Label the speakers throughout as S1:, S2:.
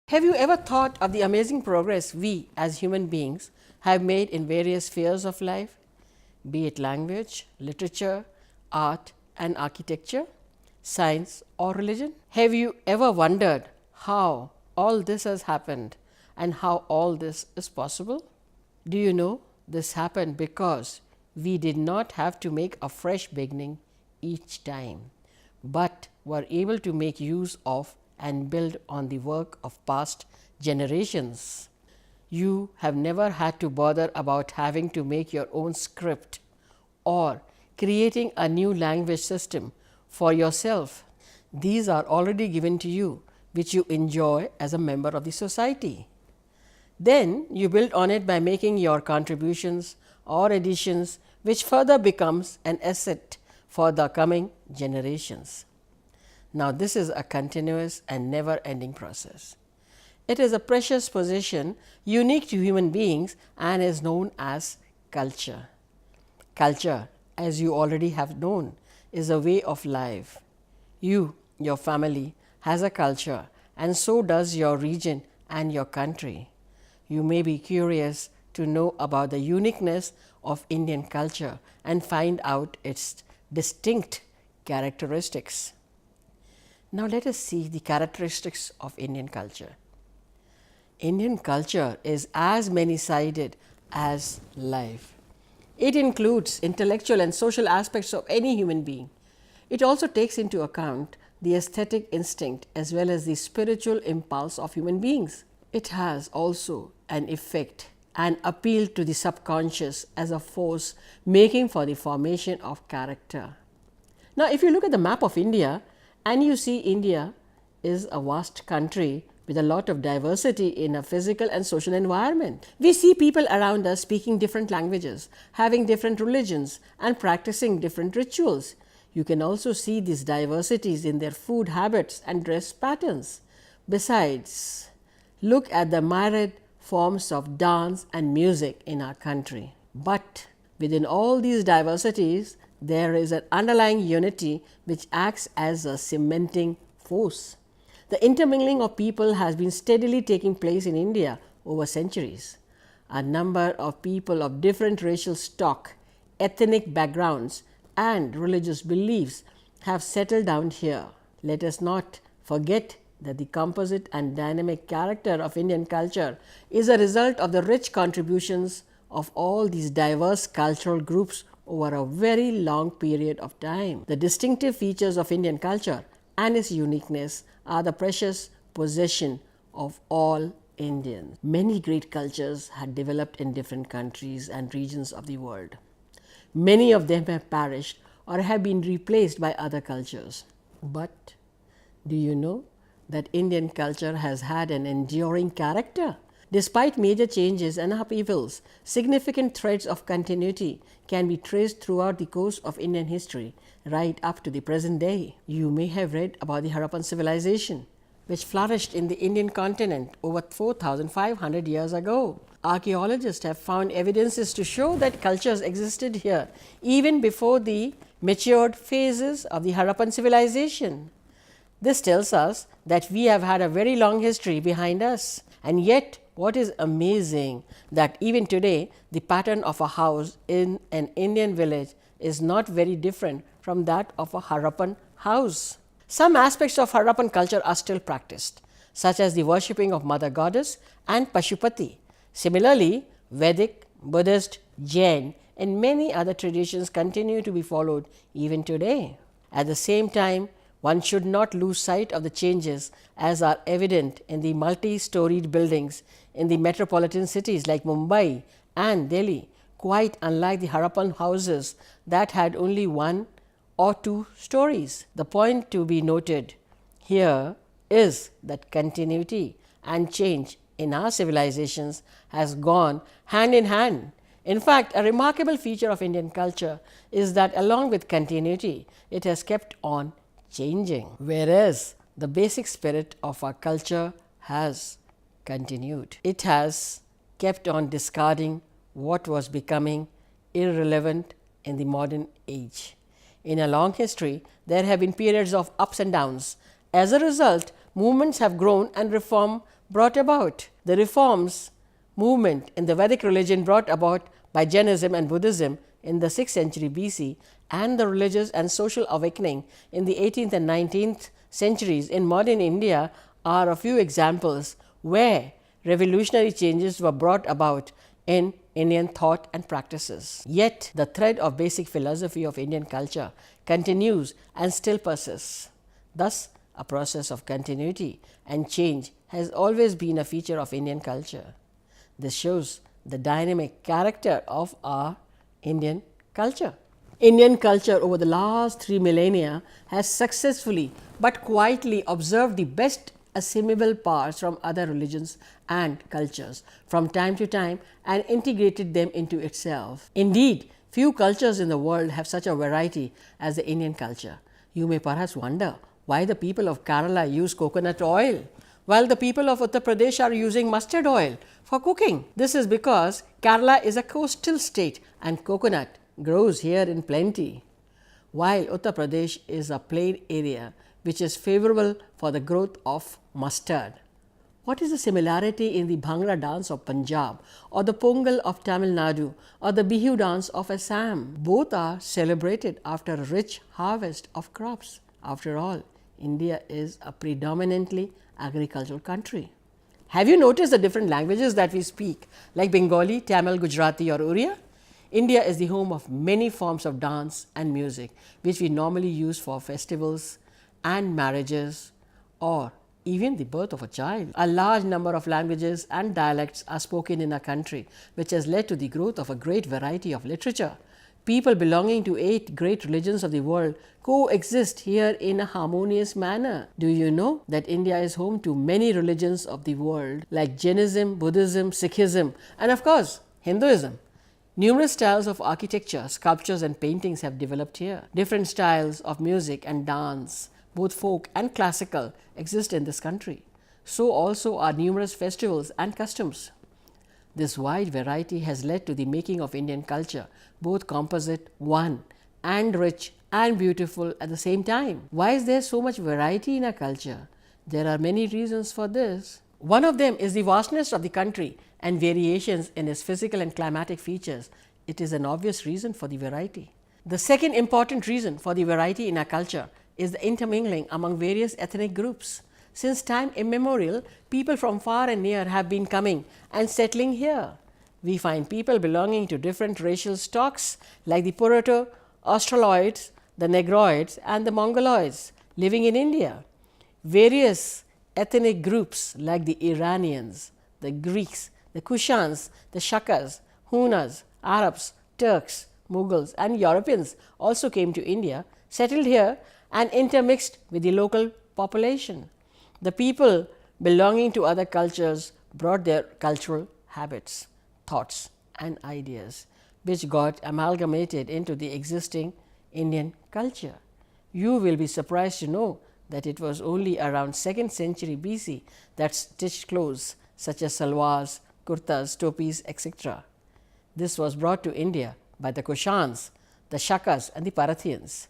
S1: Have you ever thought of the amazing progress we as human beings have made in various spheres of life, be it language, literature, art and architecture, science or religion? Have you ever wondered how all this has happened and how all this is possible? Do you know this happened because we did not have to make a fresh beginning each time, but were able to make use of and build on the work of past generations. You have never had to bother about having to make your own script or creating a new language system for yourself. These are already given to you, which you enjoy as a member of the society. Then you build on it by making your contributions or additions, which further becomes an asset for the coming generations. Now, this is a continuous and never ending process. It is a precious possession unique to human beings and is known as culture. Culture, as you already have known, is a way of life. You, your family, has a culture, and so does your region and your country. You may be curious to know about the uniqueness of Indian culture and find out its distinct characteristics. Now, let us see the characteristics of Indian culture. Indian culture is as many-sided as life. It includes intellectual and social aspects of any human being. It also takes into account the aesthetic instinct as well as the spiritual impulse of human beings. It has also an effect and appeal to the subconscious as a force making for the formation of character. Now, if you look at the map of India, and you see India is a vast country with a lot of diversity in a physical and social environment. We see people around us speaking different languages, having different religions and practicing different rituals. You can also see these diversities in their food habits and dress patterns. Besides, look at the myriad forms of dance and music in our country. But within all these diversities, there is an underlying unity which acts as a cementing force. The intermingling of people has been steadily taking place in India over centuries. A number of people of different racial stock, ethnic backgrounds and religious beliefs have settled down here. Let us not forget that the composite and dynamic character of Indian culture is a result of the rich contributions of all these diverse cultural groups over a very long period of time. The distinctive features of Indian culture and its uniqueness are the precious possession of all Indians. Many great cultures had developed in different countries and regions of the world. Many of them have perished or have been replaced by other cultures. But do you know that Indian culture has had an enduring character? Despite major changes and upheavals, significant threads of continuity can be traced throughout the course of Indian history right up to the present day. You may have read about the Harappan civilization, which flourished in the Indian continent over 4,500 years ago. Archaeologists have found evidences to show that cultures existed here even before the matured phases of the Harappan civilization. This tells us that we have had a very long history behind us, and yet what is amazing that even today the pattern of a house in an Indian village is not very different from that of a Harappan house. Some aspects of Harappan culture are still practiced, such as the worshipping of Mother Goddess and Pashupati. Similarly, Vedic, Buddhist, Jain and many other traditions continue to be followed even today. At the same time, one should not lose sight of the changes as are evident in the multi-storied buildings in the metropolitan cities like Mumbai and Delhi, quite unlike the Harappan houses that had only one or two stories. The point to be noted here is that continuity and change in our civilizations has gone hand in hand. In fact, a remarkable feature of Indian culture is that along with continuity, it has kept on changing, whereas the basic spirit of our culture has continued. It has kept on discarding what was becoming irrelevant in the modern age. In a long history, there have been periods of ups and downs. As a result, movements have grown and reform brought about. The reforms movement in the Vedic religion brought about by Jainism and Buddhism in the 6th century BC and the religious and social awakening in the 18th and 19th centuries in modern India are a few examples where revolutionary changes were brought about in Indian thought and practices. Yet, the thread of basic philosophy of Indian culture continues and still persists. Thus, a process of continuity and change has always been a feature of Indian culture. This shows the dynamic character of our Indian culture. Indian culture over the last 3 millennia has successfully but quietly observed the best assimilable parts from other religions and cultures from time to time and integrated them into itself. Indeed, few cultures in the world have such a variety as the Indian culture. You may perhaps wonder why the people of Kerala use coconut oil, while the people of Uttar Pradesh are using mustard oil for cooking. This is because Kerala is a coastal state and coconut grows here in plenty, while Uttar Pradesh is a plain area which is favorable for the growth of mustard. What is the similarity in the Bhangra dance of Punjab or the Pongal of Tamil Nadu or the Bihu dance of Assam? Both are celebrated after a rich harvest of crops. After all, India is a predominantly agricultural country. Have you noticed the different languages that we speak, like Bengali, Tamil, Gujarati or Oriya? India is the home of many forms of dance and music which we normally use for festivals and marriages or even the birth of a child. A large number of languages and dialects are spoken in our country, which has led to the growth of a great variety of literature. People belonging to 8 great religions of the world coexist here in a harmonious manner. Do you know that India is home to many religions of the world like Jainism, Buddhism, Sikhism and of course Hinduism? Numerous styles of architecture, sculptures and paintings have developed here. Different styles of music and dance, both folk and classical, exist in this country. So also are numerous festivals and customs. This wide variety has led to the making of Indian culture both composite, one, and rich and beautiful at the same time. Why is there so much variety in our culture? There are many reasons for this. One of them is the vastness of the country and variations in its physical and climatic features. It is an obvious reason for the variety. The second important reason for the variety in our culture is the intermingling among various ethnic groups. Since time immemorial, people from far and near have been coming and settling here. We find people belonging to different racial stocks like the Proto-Australoids, the Negroids and the Mongoloids living in India. Various ethnic groups like the Iranians, the Greeks, the Kushans, the Shakas, Hunas, Arabs, Turks, Mughals and Europeans also came to India, settled here and intermixed with the local population. The people belonging to other cultures brought their cultural habits, thoughts and ideas which got amalgamated into the existing Indian culture. You will be surprised to know that it was only around 2nd century BC that stitched clothes such as salwars, kurtas, topis, etc. This was brought to India by the Kushans, the Shakas and the Parthians.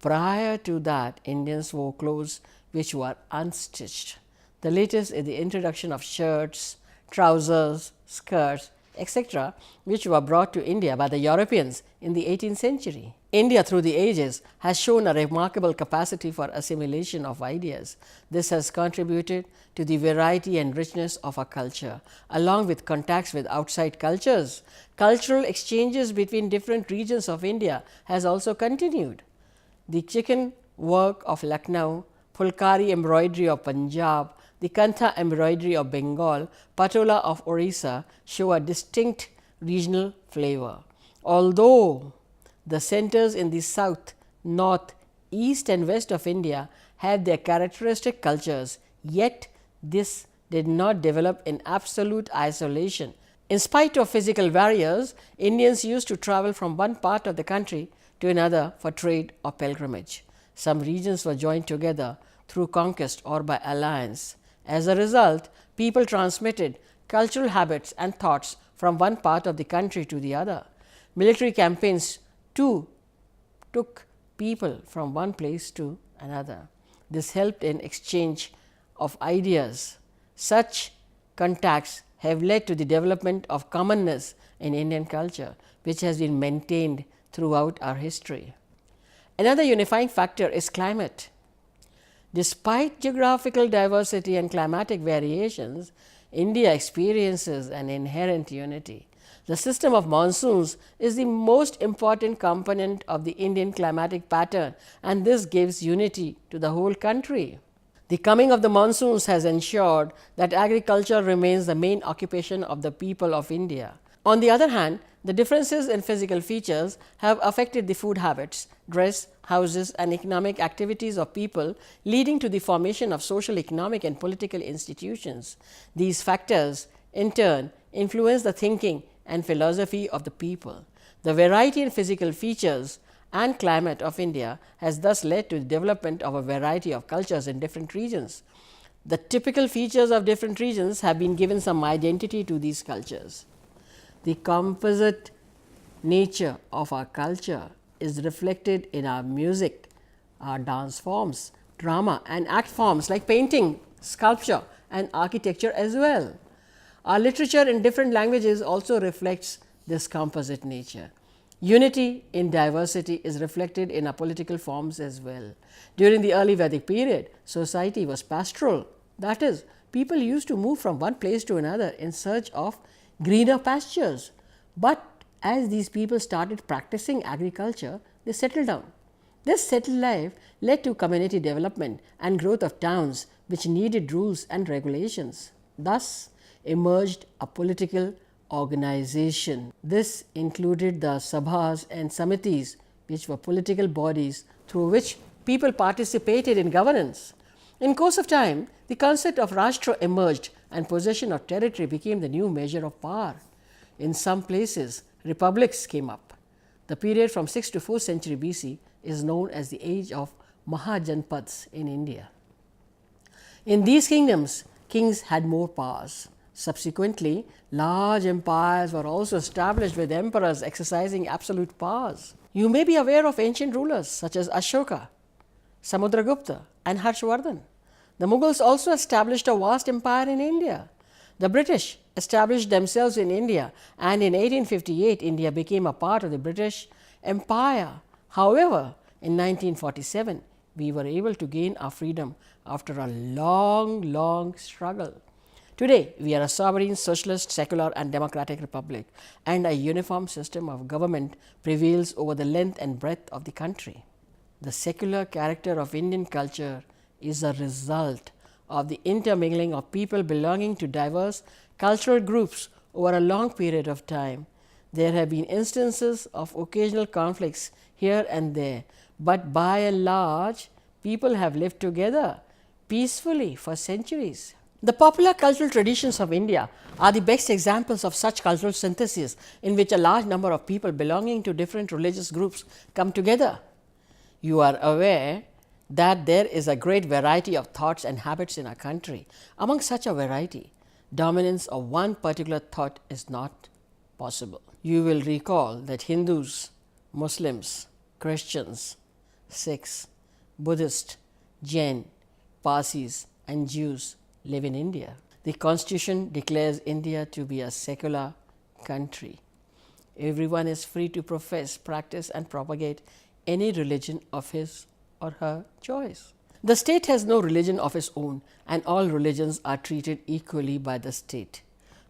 S1: Prior to that, Indians wore clothes which were unstitched. The latest is the introduction of shirts, trousers, skirts, etc., which were brought to India by the Europeans in the 18th century. India through the ages has shown a remarkable capacity for assimilation of ideas. This has contributed to the variety and richness of our culture, along with contacts with outside cultures. Cultural exchanges between different regions of India has also continued. The chicken work of Lucknow, Fulkari embroidery of Punjab, the Kantha embroidery of Bengal, Patola of Orissa show a distinct regional flavor. Although the centers in the south, north, east and west of India have their characteristic cultures, yet this did not develop in absolute isolation. In spite of physical barriers, Indians used to travel from one part of the country to another for trade or pilgrimage. Some regions were joined together through conquest or by alliance. As a result, people transmitted cultural habits and thoughts from one part of the country to the other. Military campaigns too took people from one place to another. This helped in exchange of ideas. Such contacts have led to the development of commonness in Indian culture, which has been maintained throughout our history. Another unifying factor is climate. Despite geographical diversity and climatic variations, India experiences an inherent unity. The system of monsoons is the most important component of the Indian climatic pattern, and this gives unity to the whole country. The coming of the monsoons has ensured that agriculture remains the main occupation of the people of India. On the other hand, the differences in physical features have affected the food habits, dress, houses and economic activities of people, leading to the formation of social, economic and political institutions. These factors, in turn, influence the thinking and philosophy of the people. The variety in physical features and climate of India has thus led to the development of a variety of cultures in different regions. The typical features of different regions have been given some identity to these cultures. The composite nature of our culture is reflected in our music, our dance forms, drama and act forms like painting, sculpture and architecture as well. Our literature in different languages also reflects this composite nature. Unity in diversity is reflected in our political forms as well. During the early Vedic period, society was pastoral, that is, people used to move from one place to another in search of greener pastures. But as these people started practicing agriculture, they settled down. This settled life led to community development and growth of towns which needed rules and regulations. Thus emerged a political organization. This included the sabhas and samitis, which were political bodies through which people participated in governance. In course of time, the concept of Rashtra emerged and possession of territory became the new measure of power. In some places, republics came up. The period from 6th to 4th century BC is known as the age of Mahajanpads in India. In these kingdoms, kings had more powers. Subsequently, large empires were also established with emperors exercising absolute powers. You may be aware of ancient rulers such as Ashoka, Samudragupta and Harshvardhan. The Mughals also established a vast empire in India. The British established themselves in India, and in 1858 India became a part of the British Empire. However, in 1947 we were able to gain our freedom after a long struggle. Today we are a sovereign, socialist, secular and democratic republic, and a uniform system of government prevails over the length and breadth of the country. The secular character of Indian culture is a result of the intermingling of people belonging to diverse cultural groups over a long period of time. There have been instances of occasional conflicts here and there, but by and large, people have lived together peacefully for centuries. The popular cultural traditions of India are the best examples of such cultural synthesis in which a large number of people belonging to different religious groups come together. You are aware that there is a great variety of thoughts and habits in our country. Among such a variety, dominance of one particular thought is not possible. You will recall that Hindus, Muslims, Christians, Sikhs, Buddhists, Jain, Parsis and Jews live in India. The Constitution declares India to be a secular country. Everyone is free to profess, practice and propagate any religion of his or her choice. The state has no religion of its own, and all religions are treated equally by the state.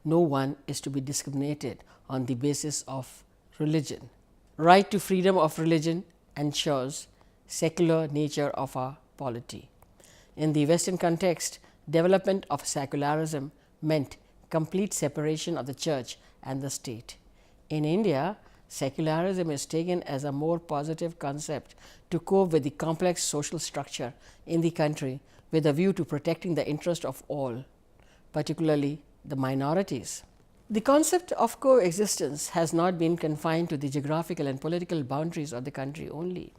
S1: No one is to be discriminated on the basis of religion. Right to freedom of religion ensures secular nature of our polity. In the Western context, development of secularism meant complete separation of the church and the state. In India, secularism is taken as a more positive concept to cope with the complex social structure in the country with a view to protecting the interest of all, particularly the minorities. The concept of coexistence has not been confined to the geographical and political boundaries of the country only.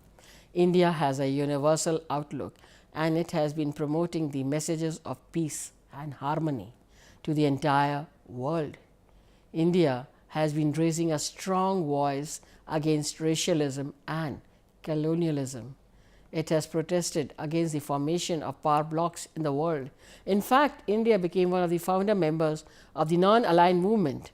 S1: India has a universal outlook, and it has been promoting the messages of peace and harmony to the entire world. India has been raising a strong voice against racialism and colonialism. it has protested against the formation of power blocs in the world. In fact, India became one of the founder members of the non-aligned movement.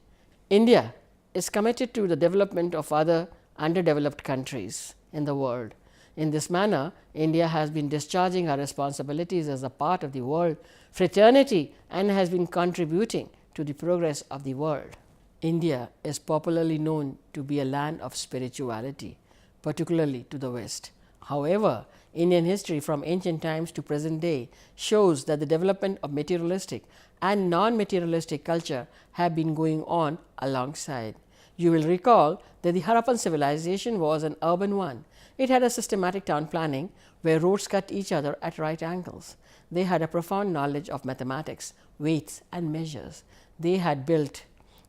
S1: India is committed to the development of other underdeveloped countries in the world. In this manner, India has been discharging her responsibilities as a part of the world fraternity and has been contributing to the progress of the world. India is popularly known to be a land of spirituality, particularly to the West. However, Indian history from ancient times to present day shows that the development of materialistic and non-materialistic culture have been going on alongside. You will recall that the Harappan civilization was an urban one. It had a systematic town planning where roads cut each other at right angles. They had a profound knowledge of mathematics, weights and measures. They had built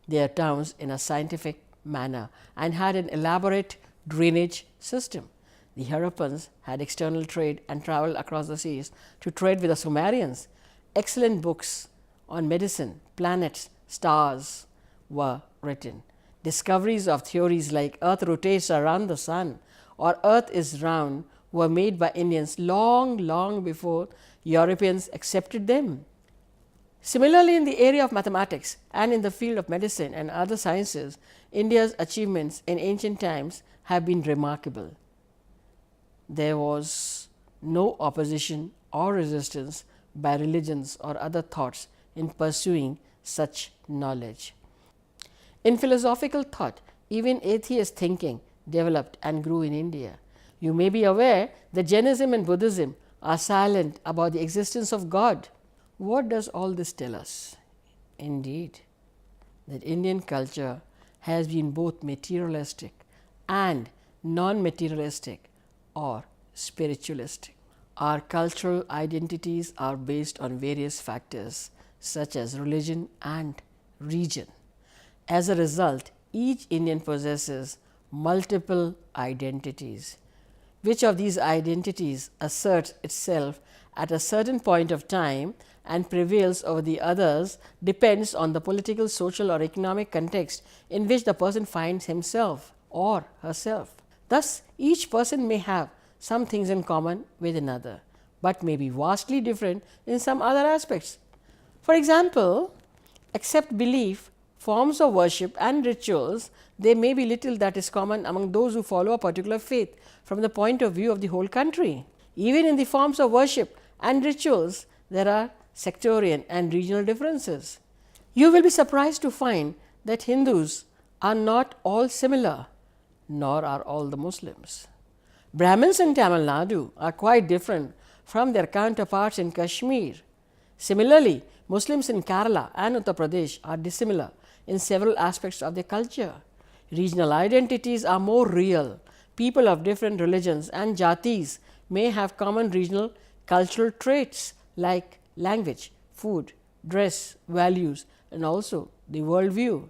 S1: their towns in a scientific manner and had an elaborate drainage system. The Harappans had external trade and traveled across the seas to trade with the Sumerians. Excellent books on medicine, planets, stars were written. Discoveries of theories like Earth rotates around the sun or Earth is round were made by Indians long before Europeans accepted them. Similarly, in the area of mathematics and in the field of medicine and other sciences, India's achievements in ancient times have been remarkable. There was no opposition or resistance by religions or other thoughts in pursuing such knowledge. In philosophical thought, even atheist thinking developed and grew in India. You may be aware that Jainism and Buddhism are silent about the existence of God. What does all this tell us? Indeed, that Indian culture has been both materialistic and non-materialistic or spiritualistic. Our cultural identities are based on various factors such as religion and region. As a result, each Indian possesses multiple identities. Which of these identities asserts itself at a certain point of time and prevails over the others depends on the political, social or economic context in which the person finds himself or herself. Thus, each person may have some things in common with another, but may be vastly different in some other aspects. For example, except belief, forms of worship and rituals, there may be little that is common among those who follow a particular faith from the point of view of the whole country. Even in the forms of worship and rituals, there are sectarian and regional differences. You will be surprised to find that Hindus are not all similar, nor are all the Muslims. Brahmins in Tamil Nadu are quite different from their counterparts in Kashmir. Similarly, Muslims in Kerala and Uttar Pradesh are dissimilar in several aspects of their culture. Regional identities are more real. People of different religions and jatis may have common regional cultural traits like language, food, dress, values and also the worldview.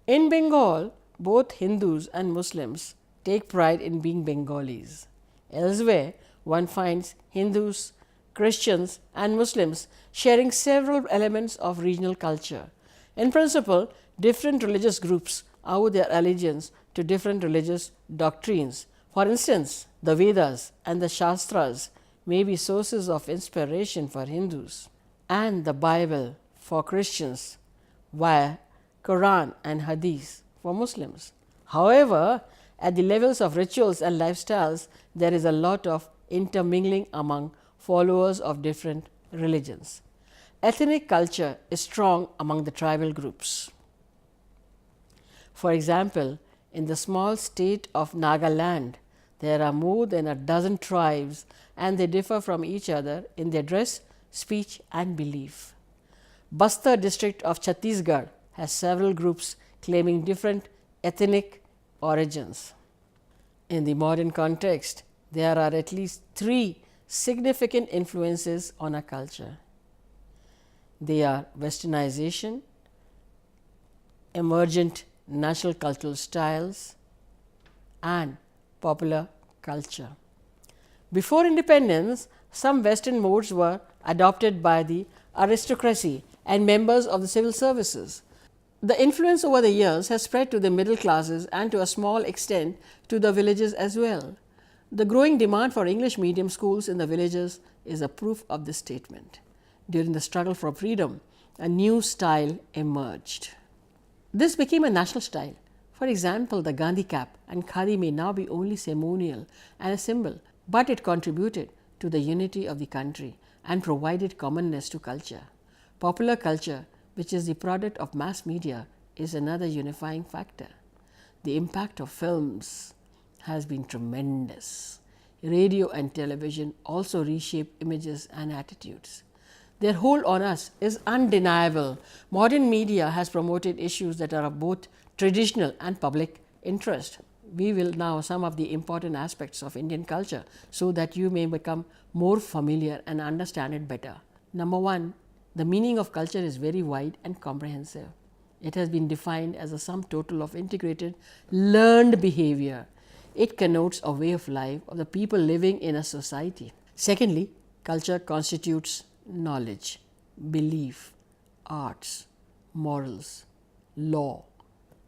S1: In Bengal, both Hindus and Muslims take pride in being Bengalis. Elsewhere, one finds Hindus, Christians and Muslims sharing several elements of regional culture. In principle, different religious groups owe their allegiance to different religious doctrines. For instance, the Vedas and the Shastras may be sources of inspiration for Hindus and the Bible for Christians, while Quran and Hadith for Muslims. However, at the levels of rituals and lifestyles, there is a lot of intermingling among followers of different religions. Ethnic culture is strong among the tribal groups. For example, in the small state of Nagaland, there are more than a dozen tribes and they differ from each other in their dress, speech and belief. Bastar district of Chhattisgarh has several groups claiming different ethnic origins. In the modern context, there are at least 3 significant influences on our culture. They are westernization, emergent national cultural styles and popular culture. Before independence, some Western modes were adopted by the aristocracy and members of the civil services. The influence over the years has spread to the middle classes and to a small extent to the villages as well. The growing demand for English medium schools in the villages is a proof of this statement. During the struggle for freedom, a new style emerged. This became a national style. For example, the Gandhi cap and khadi may now be only ceremonial and a symbol, but it contributed to the unity of the country and provided commonness to culture. Popular culture, which is the product of mass media, is another unifying factor. The impact of films has been tremendous. Radio and television also reshape images and attitudes. Their hold on us is undeniable. Modern media has promoted issues that are of both traditional and public interest. We will now some of the important aspects of Indian culture so that you may become more familiar and understand it better. Number one, the meaning of culture is very wide and comprehensive. It has been defined as a sum total of integrated, learned behavior. It connotes a way of life of the people living in a society. Secondly, culture constitutes knowledge, belief, arts, morals, law,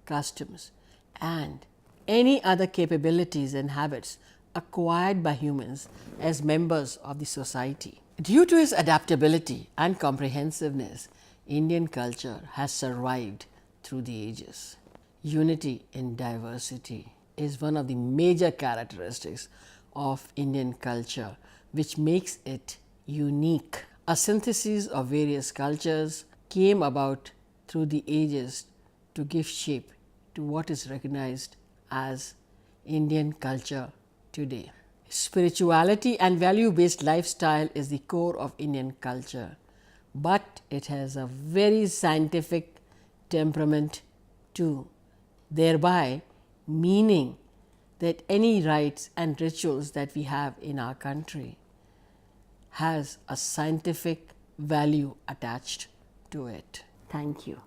S1: customs, and any other capabilities and habits acquired by humans as members of the society. Due to its adaptability and comprehensiveness, Indian culture has survived through the ages. Unity in diversity is one of the major characteristics of Indian culture, which makes it unique. A synthesis of various cultures came about through the ages to give shape to what is recognized as Indian culture today. Spirituality and value-based lifestyle is the core of Indian culture, but it has a very scientific temperament too, thereby meaning that any rites and rituals that we have in our country has a scientific value attached to it. Thank you.